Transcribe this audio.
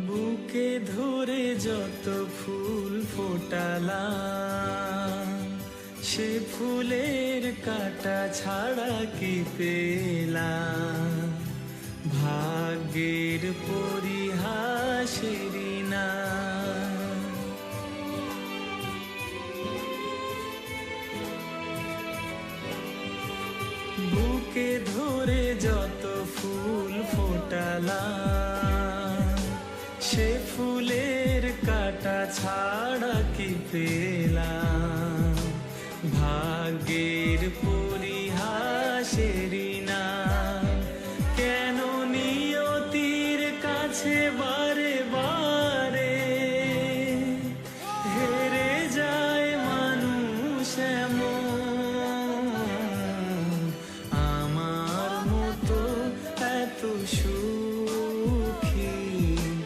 বুকে ধরে যত ফুল ফোটালাম, সে ফুলের কাঁটা ছাড়া কি পেলাম? ভাগ্যের পরিহাসেরই না। বুকে ধরে যত ফুল ফোটালাম, সে ফুলের কাঁটা ছাড়া কি পেলাম? ভাগ্যের পরিহাসেরই না। কেন নিয়তির কাছে বারে বারে